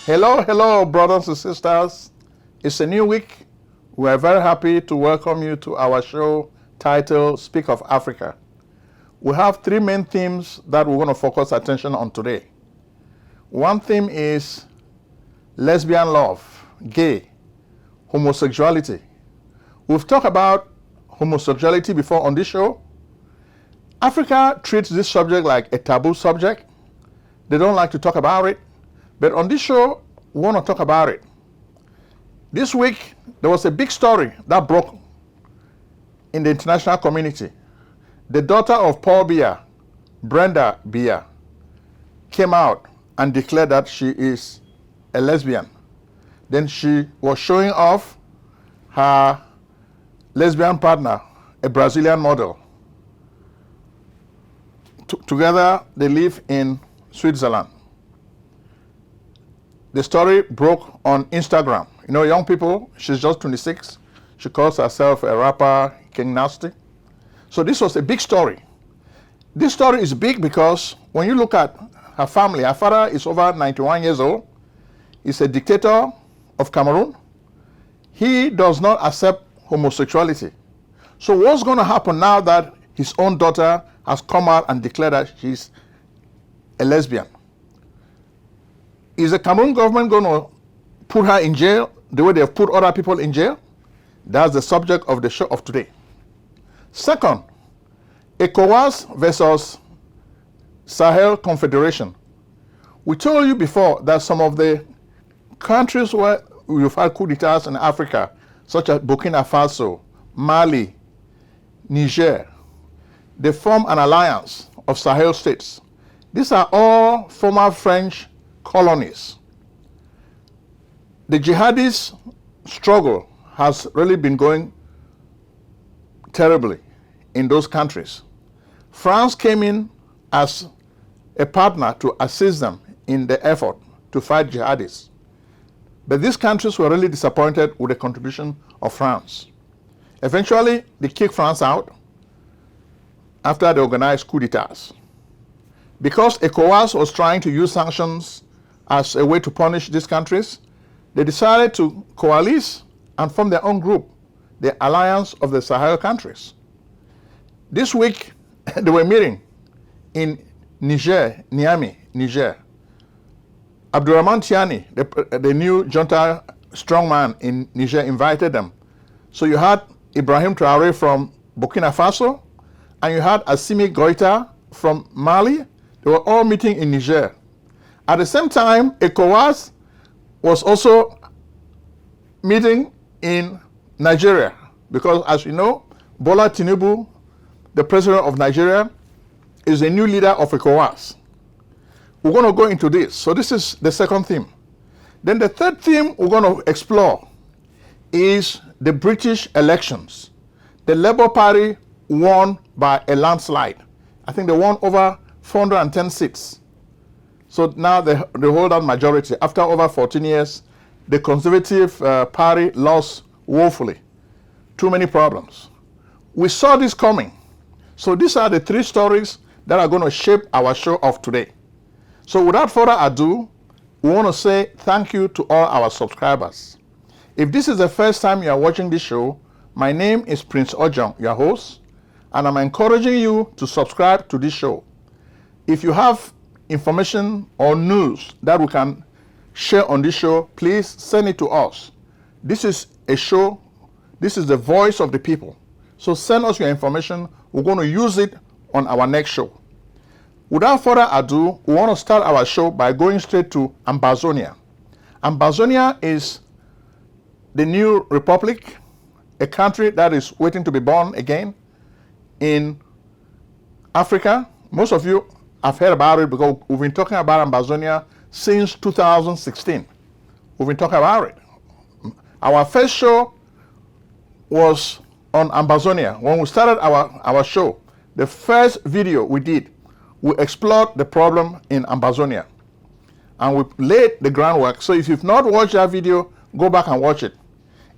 Hello, hello, brothers and sisters. It's a new week. We are very happy to welcome you to our show titled Speak of Africa. We have three main themes that we're going to focus attention on today. One theme is lesbian love, gay, homosexuality. We've talked about homosexuality before on this show. Africa treats this subject like a taboo subject. They don't like to talk about it. But on this show, we want to talk about it. This week, there was a big story that broke in the international community. The daughter of Paul Biya, Brenda Biya, came out and declared that she is a lesbian. Then she was showing off her lesbian partner, a Brazilian model. Together, they live in Switzerland. The story broke on Instagram. You know, young people, she's just 26. She calls herself a rapper, King Nasty. So this was a big story. This story is big because when you look at her family, her father is over 91 years old. He's a dictator of Cameroon. He does not accept homosexuality. So what's going to happen now that his own daughter has come out and declared that she's a lesbian? Is the Cameroon government going to put her in jail the way they have put other people in jail? That's the subject of the show of today. Second, ECOWAS versus Sahel Confederation. We told you before that some of the countries where we've had coup d'etats in Africa, such as Burkina Faso, Mali, Niger, they form an alliance of Sahel states. These are all former French colonies. The jihadist struggle has really been going terribly in those countries. France came in as a partner to assist them in the effort to fight jihadists. But these countries were really disappointed with the contribution of France. Eventually, they kicked France out after they organized coup d'etats. Because ECOWAS was trying to use sanctions as a way to punish these countries, they decided to coalesce and form their own group, the Alliance of the Sahel countries. This week, they were meeting in Niger, Niamey, Niger. Abdurrahman Tiani, the new junta strongman in Niger, invited them. So you had Ibrahim Traoré from Burkina Faso, and you had Assimi Goïta from Mali. They were all meeting in Niger. At the same time, ECOWAS was also meeting in Nigeria because, as you know, Bola Tinubu, the president of Nigeria, is a new leader of ECOWAS. We're going to go into this. So this is the second theme. Then the third theme we're going to explore is the British elections. The Labour Party won by a landslide. I think they won over 410 seats. So now they hold that majority. After over 14 years, the Conservative Party lost woefully. Too many problems. We saw this coming. So these are the three stories that are going to shape our show of today. So without further ado, we want to say thank you to all our subscribers. If this is the first time you are watching this show, my name is Prince Ojong, your host, and I'm encouraging you to subscribe to this show. If you have information or news that we can share on this show, please send it to us. This is a show, this is the voice of the people. So send us your information. We're going to use it on our next show. Without further ado, we want to start our show by going straight to Ambazonia. Ambazonia is the new republic, a country that is waiting to be born again in Africa. Most of you have heard about it because we've been talking about Ambazonia since 2016. We've been talking about it. Our first show was on Ambazonia. When we started our show, the first video we did, we explored the problem in Ambazonia. And we laid the groundwork. So if you've not watched that video, go back and watch it.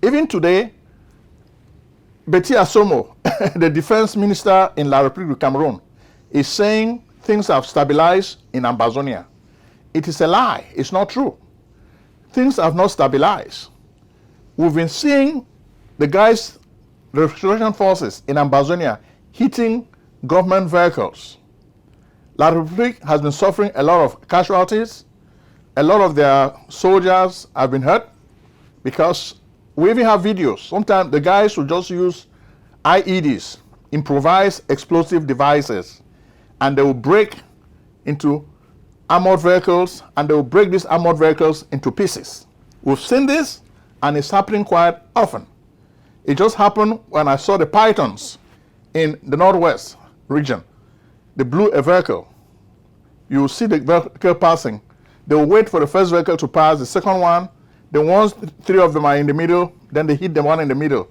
Even today, Betty Asomo, the defense minister in La République du Cameroon, is saying things have stabilized in Ambazonia. It is a lie. It's not true. things have not stabilized. We've been seeing the guys, the restoration forces in Ambazonia, hitting government vehicles. La République has been suffering a lot of casualties. A lot of their soldiers have been hurt because we even have videos. Sometimes the guys will just use IEDs, improvised explosive devices, and they will break into armored vehicles, and they will break these armored vehicles into pieces. We've seen this, and it's happening quite often. It just happened when I saw the pythons in the northwest region. They blew a vehicle. You will see the vehicle passing. They will wait for the first vehicle to pass, the second one. Then once three of them are in the middle, then they hit the one in the middle.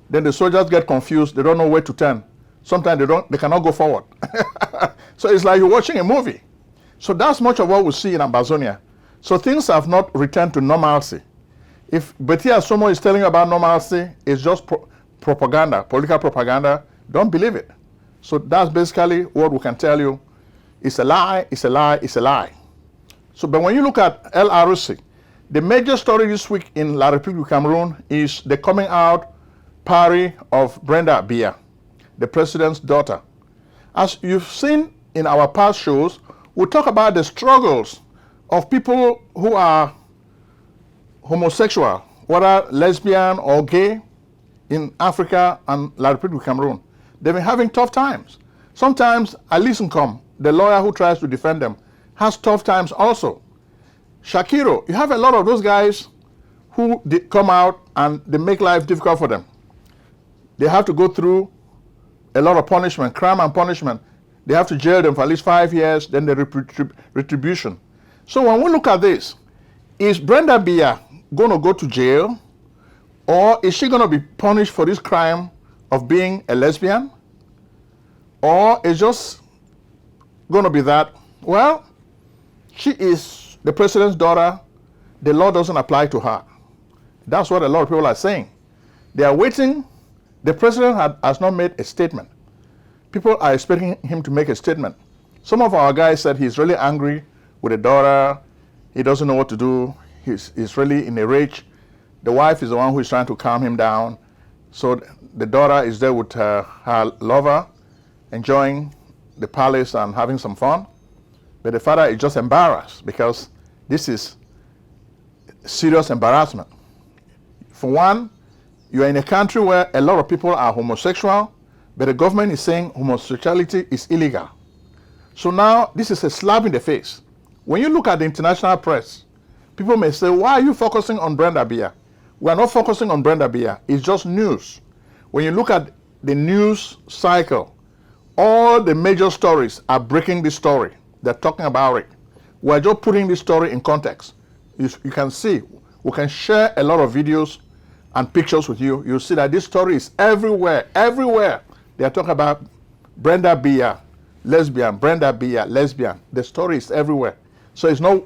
Then the soldiers get confused. They don't know where to turn. Sometimes they cannot go forward. So it's like you're watching a movie. So that's much of what we see in Ambazonia. So things have not returned to normalcy. If Betty Asomo is telling you about normalcy, it's just propaganda, political propaganda. Don't believe it. So that's basically what we can tell you. It's a lie, it's a lie, it's a lie. So, but when you look at LRC, the major story this week in La République du Cameroon is the coming out party of Brenda Biya, the president's daughter. As you've seen in our past shows, we talk about the struggles of people who are homosexual, whether lesbian or gay, in Africa and La République du Cameroon. They've been having tough times. Sometimes Alisinkom, the lawyer who tries to defend them, has tough times also. Shakiro, you have a lot of those guys who come out and they make life difficult for them. They have to go through a lot of punishment, crime and punishment. They have to jail them for at least 5 years, then the retribution. So when we look at this, is Brenda Biya going to go to jail, or is she going to be punished for this crime of being a lesbian? Or is just going to be that, well, she is the president's daughter, the law doesn't apply to her. That's what a lot of people are saying. They are waiting. The president has not made a statement. People are expecting him to make a statement. Some of our guys said he's really angry with the daughter. He doesn't know what to do. He's really in a rage. The wife is the one who is trying to calm him down. So the daughter is there with her lover, enjoying the palace and having some fun. But the father is just embarrassed because this is serious embarrassment. For one, you are in a country where a lot of people are homosexual, but the government is saying homosexuality is illegal. So now this is a slap in the face. When you look at the international press, people may say, why are you focusing on Brenda Biya? We are not focusing on Brenda Biya. It's just news. When you look at the news cycle, all the major stories are breaking this story. They're talking about it. We're just putting this story in context. You can see, we can share a lot of videos and pictures with you. You'll see that this story is everywhere, everywhere. They're talking about Brenda Biya, lesbian, Brenda Biya, lesbian. The story is everywhere. So it's not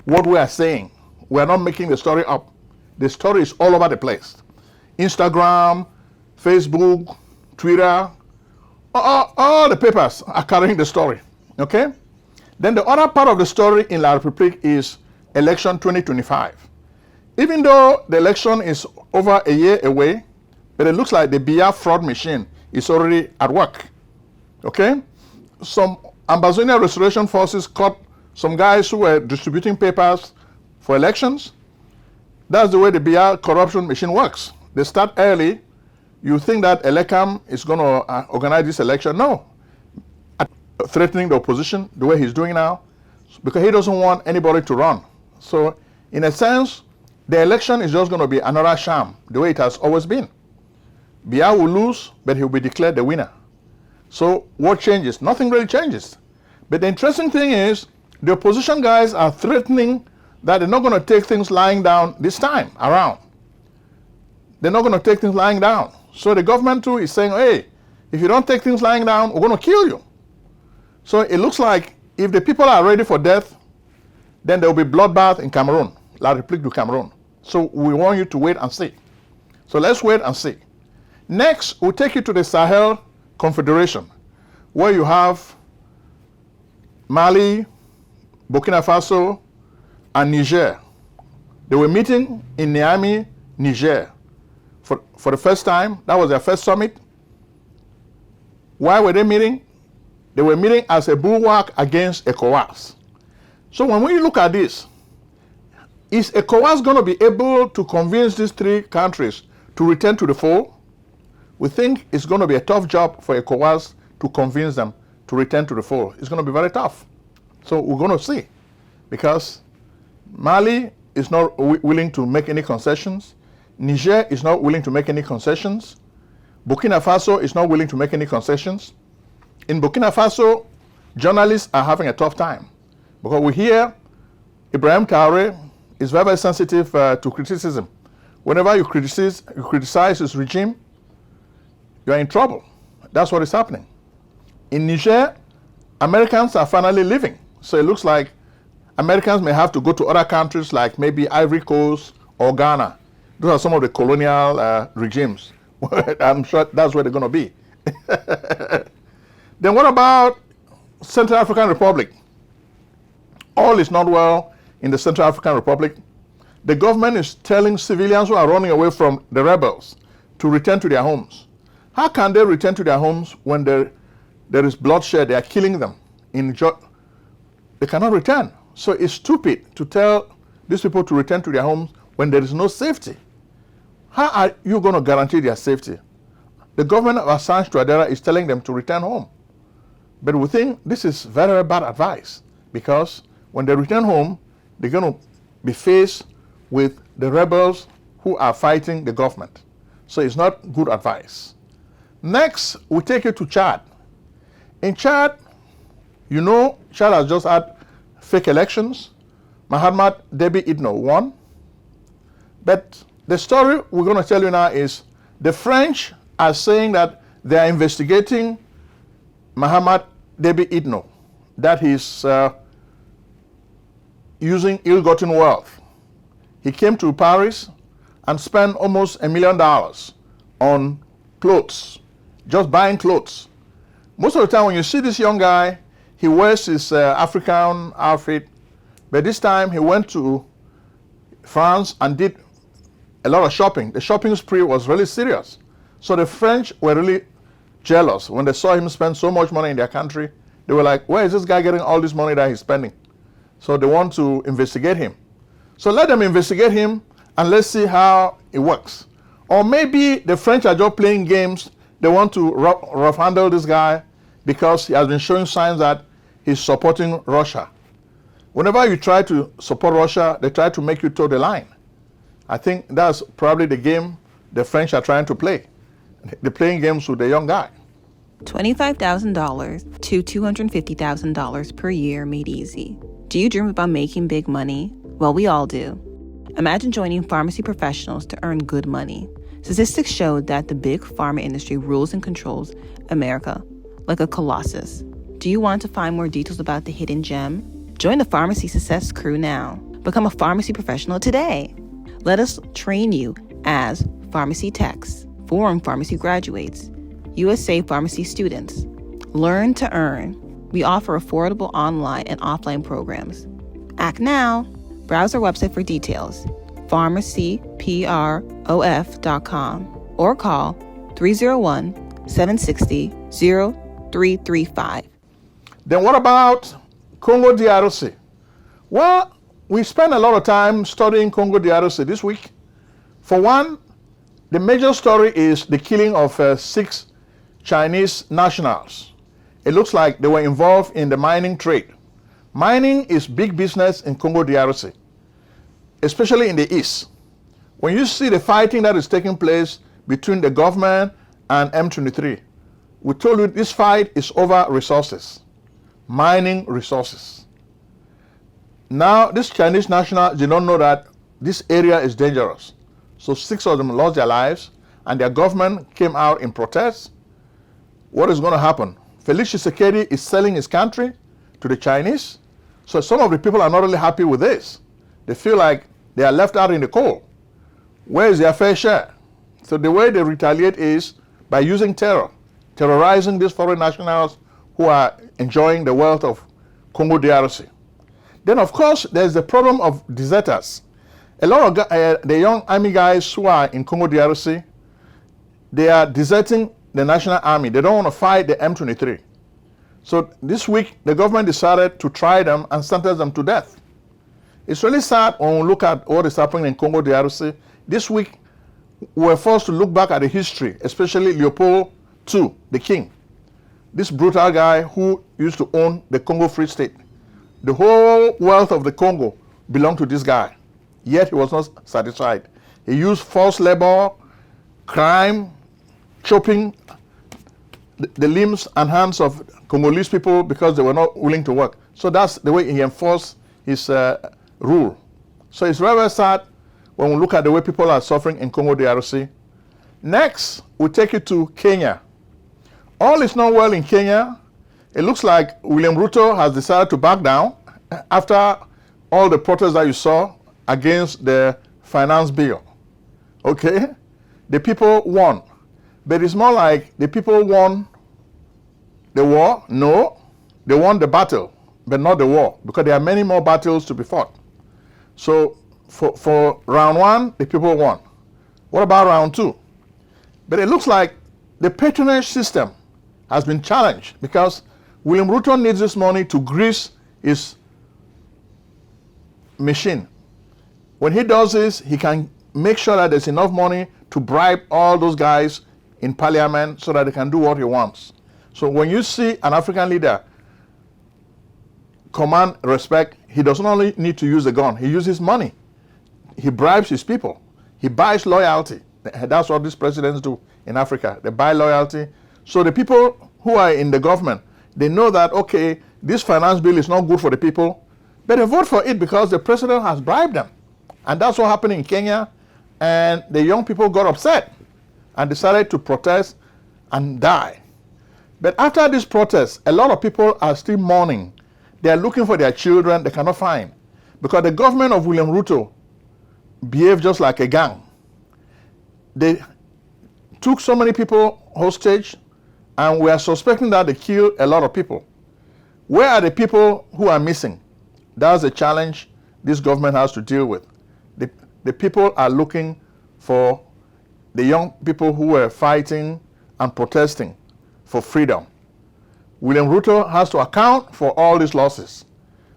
what we are saying. We're not making the story up. The story is all over the place. Instagram, Facebook, Twitter, all the papers are carrying the story, okay? Then the other part of the story in La République is election 2025. Even though the election is over a year away, but it looks like the Biya fraud machine is already at work, okay? Some Ambazonia restoration forces caught some guys who were distributing papers for elections. That's the way the Biya corruption machine works. They start early. You think that Elekam is going to organize this election? No. Threatening the opposition the way he's doing now, because he doesn't want anybody to run. So in a sense, the election is just going to be another sham, the way it has always been. Biya will lose, but he'll be declared the winner. So what changes? Nothing really changes. But the interesting thing is, the opposition guys are threatening that they're not going to take things lying down this time around. They're not going to take things lying down. So the government too is saying, hey, if you don't take things lying down, we're going to kill you. So it looks like if the people are ready for death, then there will be bloodbath in Cameroon, La République du Cameroon. So we want you to wait and see. So let's wait and see. Next, we'll take you to the Sahel Confederation, where you have Mali, Burkina Faso, and Niger. They were meeting in Niamey, Niger, for the first time. That was their first summit. Why were they meeting? They were meeting as a bulwark against ECOWAS. So when we look at this, is ECOWAS going to be able to convince these three countries to return to the fold? We think it's going to be a tough job for ECOWAS to convince them to return to the fold. It's going to be very tough. So we're going to see, because Mali is not willing to make any concessions. Niger is not willing to make any concessions. Burkina Faso is not willing to make any concessions. In Burkina Faso, journalists are having a tough time, because we hear Ibrahim Traoré is very, very sensitive to criticism. Whenever you criticize his regime, you are in trouble. That's what is happening. In Niger, Americans are finally leaving. So it looks like Americans may have to go to other countries like maybe Ivory Coast or Ghana. Those are some of the colonial regimes. I'm sure that's where they're going to be. Then what about Central African Republic? All is not well in the Central African Republic. The government is telling civilians who are running away from the rebels to return to their homes. How can they return to their homes when there is bloodshed? They are killing them. They cannot return. So it's stupid to tell these people to return to their homes when there is no safety. How are you going to guarantee their safety? The government of Assange Touadera is telling them to return home. But we think this is very, very bad advice, because when they return home, they're going to be faced with the rebels who are fighting the government. So it's not good advice. Next, we take you to Chad. In Chad, you know, Chad has just had fake elections. Mahamat Déby Itno won. But the story we're going to tell you now is the French are saying that they are investigating Mahamat Déby Itno, that he's using ill-gotten wealth. He came to Paris and spent almost $1 million on clothes, just buying clothes. Most of the time when you see this young guy, he wears his African outfit, but this time he went to France and did a lot of shopping. The shopping spree was really serious. So the French were really jealous when they saw him spend so much money in their country. They were like, where is this guy getting all this money that he's spending? So they want to investigate him. So let them investigate him and let's see how it works. Or maybe the French are just playing games. They want to rough handle this guy because he has been showing signs that he's supporting Russia. Whenever you try to support Russia, they try to make you toe the line. I think that's probably the game the French are trying to play. They're playing games with the young guy. $25,000 to $250,000 per year made easy. Do you dream about making big money? Well, we all do. Imagine joining pharmacy professionals to earn good money. Statistics show that the big pharma industry rules and controls America like a colossus. Do you want to find more details about the hidden gem? Join the Pharmacy Success crew now. Become a pharmacy professional today. Let us train you as pharmacy techs, foreign pharmacy graduates, USA pharmacy students. Learn to earn. We offer affordable online and offline programs. Act now. Browse our website for details, pharmacyprof.com, or call 301-760-0335. Then what about Congo DRC? Well, we spent a lot of time studying Congo DRC this week. For one, the major story is the killing of 6 Chinese nationals. It looks like they were involved in the mining trade. Mining is big business in Congo DRC, especially in the east. When you see the fighting that is taking place between the government and M23, we told you this fight is over resources, mining resources. Now, these Chinese nationals did not know that this area is dangerous. So 6 of them lost their lives, and their government came out in protest. What is going to happen? Felix Tshisekedi is selling his country to the Chinese. So some of the people are not really happy with this. They feel like they are left out in the cold. Where is their fair share? So the way they retaliate is by using terror, terrorizing these foreign nationals who are enjoying the wealth of Congo DRC. Then, of course, there's the problem of deserters. A lot of the young army guys who are in Congo DRC, they are deserting the national army. They don't want to fight the M23. So this week, the government decided to try them and sentence them to death. It's really sad when we look at what is happening in Congo DRC. This week, we were forced to look back at the history, especially Leopold II, the king. This brutal guy who used to own the Congo Free State. The whole wealth of the Congo belonged to this guy. Yet he was not satisfied. He used forced labor, crime, chopping the limbs and hands of Congolese people because they were not willing to work. So that's the way he enforced his rule. So it's very, very sad when we look at the way people are suffering in Congo DRC. Next, we take you to Kenya. All is not well in Kenya. It looks like William Ruto has decided to back down after all the protests that you saw against the finance bill. Okay? The people won. But it's more like the people won the war. No, they won the battle, but not the war, because there are many more battles to be fought. So for round one, the people won. What about round two? But it looks like the patronage system has been challenged because William Ruto needs this money to grease his machine. When he does this, he can make sure that there's enough money to bribe all those guys in parliament so that they can do what he wants. So when you see an African leader command respect, he doesn't only need to use a gun, he uses money. He bribes his people. He buys loyalty. That's what these presidents do in Africa. They buy loyalty. So the people who are in the government, they know that, okay, this finance bill is not good for the people, but they vote for it because the president has bribed them. And that's what happened in Kenya. And the young people got upset and decided to protest and die. But after this protest, a lot of people are still mourning. They are looking for their children they cannot find. Because the government of William Ruto behaved just like a gang. They took so many people hostage, and we are suspecting that they killed a lot of people. Where are the people who are missing? That's the challenge this government has to deal with. The people are looking for the young people who were fighting and protesting for freedom. William Ruto has to account for all these losses.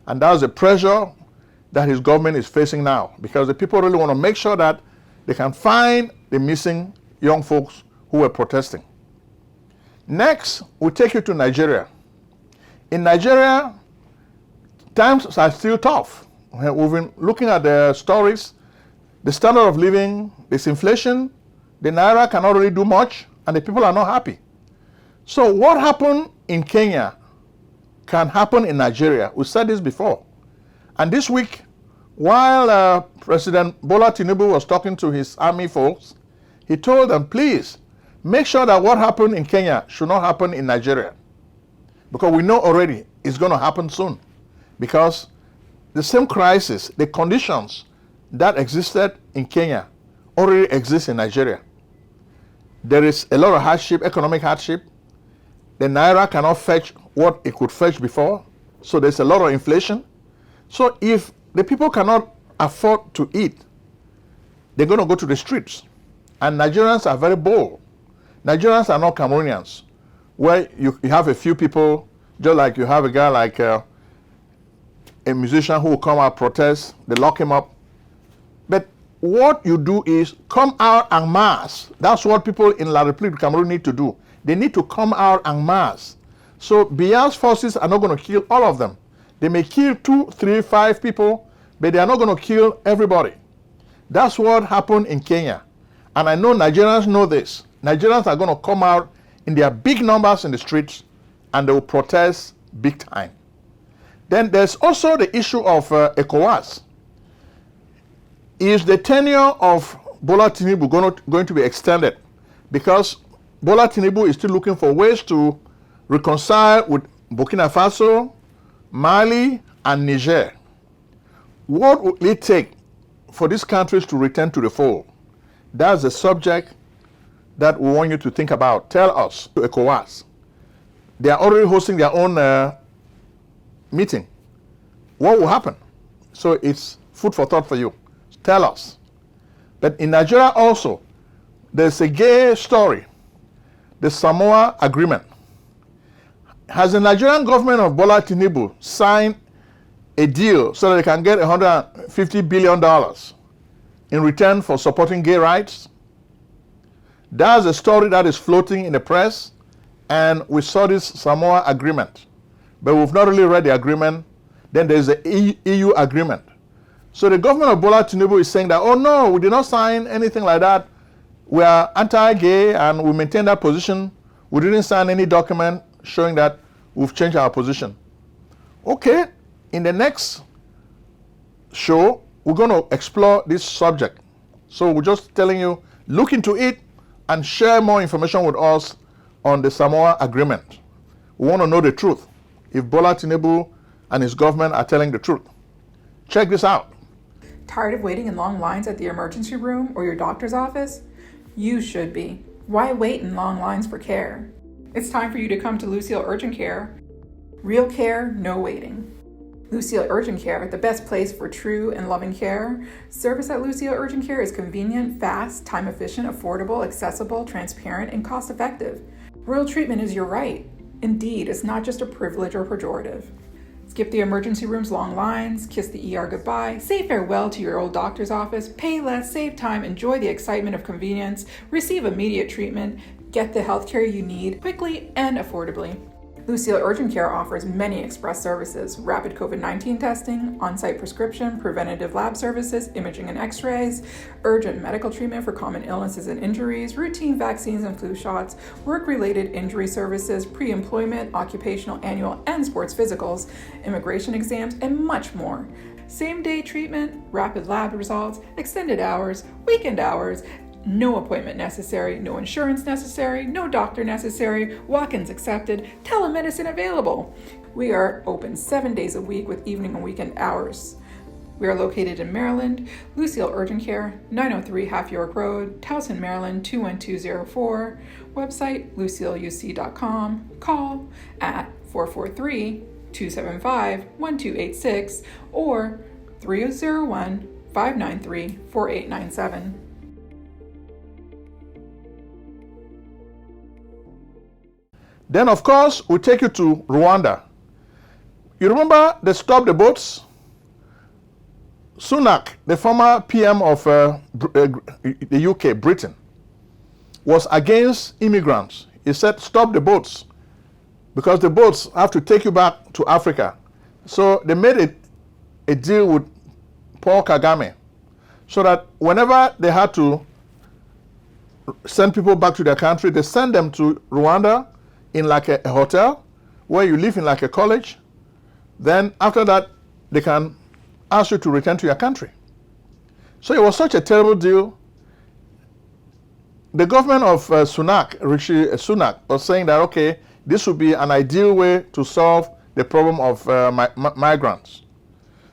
And that's the pressure that his government is facing now, because the people really want to make sure that they can find the missing young folks who were protesting. Next, we take you to Nigeria. In Nigeria, times are still tough. We've been looking at the stories, the standard of living, this inflation, the Naira cannot really do much, and the people are not happy. So what happened in Kenya can happen in Nigeria. We said this before. And this week, while President Bola Tinubu was talking to his army folks, he told them, please, make sure that what happened in Kenya should not happen in Nigeria. Because we know already it's going to happen soon. Because the same crisis, the conditions that existed in Kenya already exist in Nigeria. There is a lot of hardship, economic hardship. The Naira cannot fetch what it could fetch before. So there's a lot of inflation. So if the people cannot afford to eat, they're going to go to the streets. And Nigerians are very bold. Nigerians are not Cameroonians, where you have a few people, just like you have a guy like a musician who will come out protest, they lock him up. But what you do is come out en masse. That's what people in La République du Cameroon need to do. They need to come out en masse. So Biya's forces are not going to kill all of them. They may kill 2, 3, 5 people, but they are not going to kill everybody. That's what happened in Kenya. And I know Nigerians know this. Nigerians are going to come out in their big numbers in the streets, and they will protest big time. Then there's also the issue of ECOWAS. Is the tenure of Bola Tinubu going to be extended? Because Bola Tinubu is still looking for ways to reconcile with Burkina Faso, Mali, and Niger. What will it take for these countries to return to the fold? That's the subject that we want you to think about. Tell us, to ECOWAS. They are already hosting their own meeting. What will happen? So it's food for thought for you. Tell us. But in Nigeria also, there's a gay story, the Samoa Agreement. Has the Nigerian government of Bola Tinubu signed a deal so that they can get $150 billion in return for supporting gay rights? That's a story that is floating in the press, and we saw this Samoa Agreement. But we've not really read the agreement. Then there's the EU agreement. So the government of Bola Tinubu is saying that, oh no, we did not sign anything like that. We are anti-gay and we maintain that position. We didn't sign any document showing that we've changed our position. Okay, in the next show, we're going to explore this subject. So we're just telling you, look into it and share more information with us on the Samoa Agreement. We want to know the truth, if Bola Tinubu and his government are telling the truth. Check this out. Tired of waiting in long lines at the emergency room or your doctor's office? You should be. Why wait in long lines for care? It's time for you to come to Lucille Urgent Care. Real care, no waiting. Lucille Urgent Care, the best place for true and loving care. Service at Lucille Urgent Care is convenient, fast, time efficient, affordable, accessible, transparent, and cost effective. Real treatment is your right. Indeed, it's not just a privilege or pejorative. Skip the emergency room's long lines, kiss the ER goodbye, say farewell to your old doctor's office, pay less, save time, enjoy the excitement of convenience, receive immediate treatment, get the healthcare you need quickly and affordably. Lucille Urgent Care offers many express services: rapid COVID-19 testing, on-site prescription, preventative lab services, imaging and x-rays, urgent medical treatment for common illnesses and injuries, routine vaccines and flu shots, work-related injury services, pre-employment, occupational, annual, and sports physicals, immigration exams, and much more. Same-day treatment, rapid lab results, extended hours, weekend hours, no appointment necessary, no insurance necessary, no doctor necessary, walk-ins accepted, telemedicine available. We are open 7 days a week with evening and weekend hours. We are located in Maryland, Lucille Urgent Care, 903 Half York Road, Towson, Maryland, 21204. Website, lucilleuc.com. Call at 443-275-1286 or 301-593-4897. Then, of course, we take you to Rwanda. You remember they stopped the boats? Sunak, the former PM of the UK, Britain, was against immigrants. He said, stop the boats, because the boats have to take you back to Africa. So they made a deal with Paul Kagame, so that whenever they had to send people back to their country, they send them to Rwanda in like a hotel where you live in like a college. Then after that, they can ask you to return to your country. So it was such a terrible deal. The government of Rishi Sunak was saying that, okay, this would be an ideal way to solve the problem of migrants.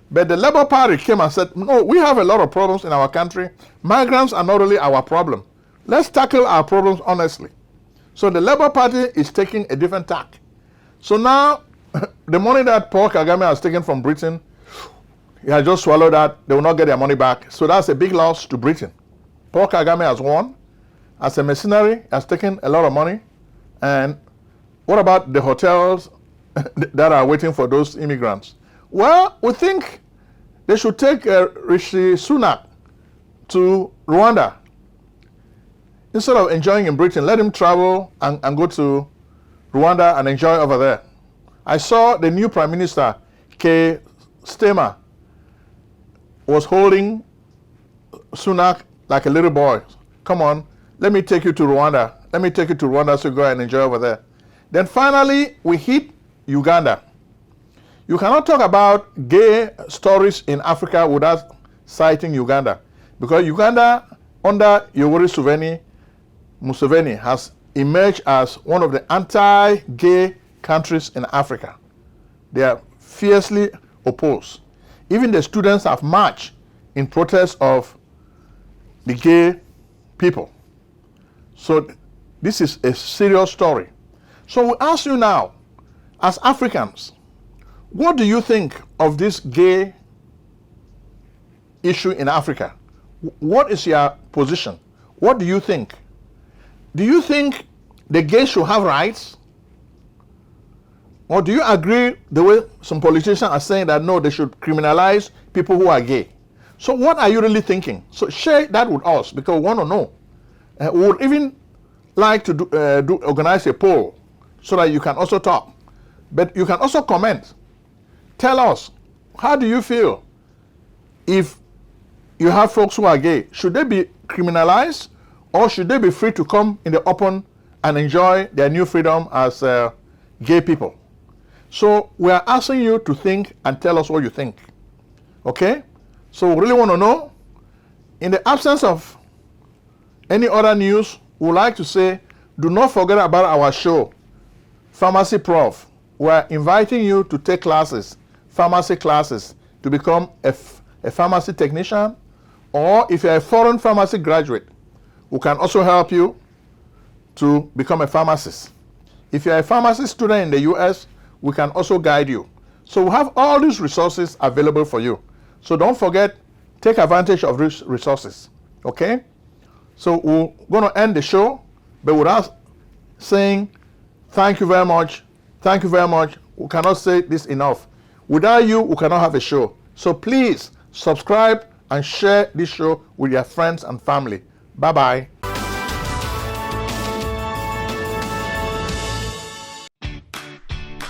But the Labour Party came and said, no, we have a lot of problems in our country. Migrants are not really our problem. Let's tackle our problems honestly. So the Labour Party is taking a different tack. So now, the money that Paul Kagame has taken from Britain, he has just swallowed that. They will not get their money back. So that's a big loss to Britain. Paul Kagame has won. As a mercenary, has taken a lot of money. And what about the hotels that are waiting for those immigrants? Well, we think they should take Rishi Sunak to Rwanda. Instead of enjoying in Britain, let him travel and go to Rwanda and enjoy over there. I saw the new Prime Minister, Keir Starmer, was holding Sunak like a little boy. Come on, let me take you to Rwanda. Let me take you to Rwanda so go and enjoy over there. Then finally, we hit Uganda. You cannot talk about gay stories in Africa without citing Uganda. Because Uganda, under Yoweri Museveni, has emerged as one of the anti-gay countries in Africa. They are fiercely opposed. Even the students have marched in protest of the gay people. So this is a serious story. So we ask you now, as Africans, what do you think of this gay issue in Africa? What is your position? What do you think? Do you think the gays should have rights? Or do you agree the way some politicians are saying that no, they should criminalize people who are gay? So what are you really thinking? So share that with us, because we want to know. We would even like to organize a poll so that you can also talk. But you can also comment. Tell us, how do you feel if you have folks who are gay? Should they be criminalized, or should they be free to come in the open and enjoy their new freedom as gay people? So we are asking you to think and tell us what you think. Okay? So we really want to know. In the absence of any other news, we would like to say, do not forget about our show, Pharmacy Prof. We're inviting you to take classes, pharmacy classes, to become a pharmacy technician, or if you're a foreign pharmacy graduate, we can also help you to become a pharmacist. If you're a pharmacy student in the US, we can also guide you. So we have all these resources available for you. So don't forget, take advantage of these resources, okay? So we're going to end the show, but without saying thank you very much, thank you very much. We cannot say this enough. Without you, we cannot have a show. So please subscribe and share this show with your friends and family. Bye-bye.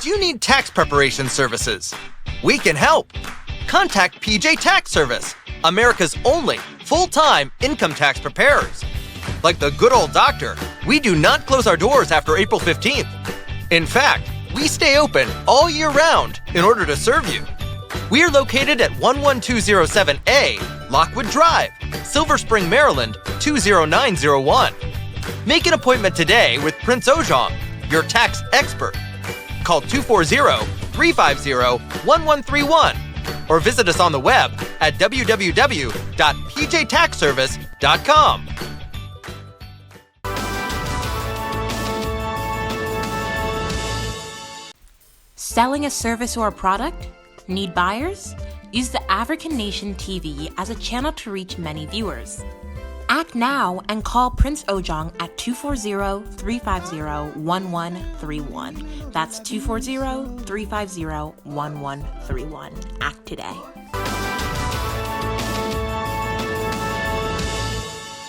Do you need tax preparation services? We can help. Contact PJ Tax Service, America's only full-time income tax preparers. Like the good old doctor, we do not close our doors after April 15th. In fact, we stay open all year round in order to serve you. We are located at 11207A Lockwood Drive, Silver Spring, Maryland 20901. Make an appointment today with Prince Ojong, your tax expert. Call 240-350-1131 or visit us on the web at www.pjtaxservice.com. Selling a service or a product? Need buyers? Use the African Nation TV as a channel to reach many viewers. Act now and call Prince Ojong at 240-350-1131. That's 240-350-1131. Act today.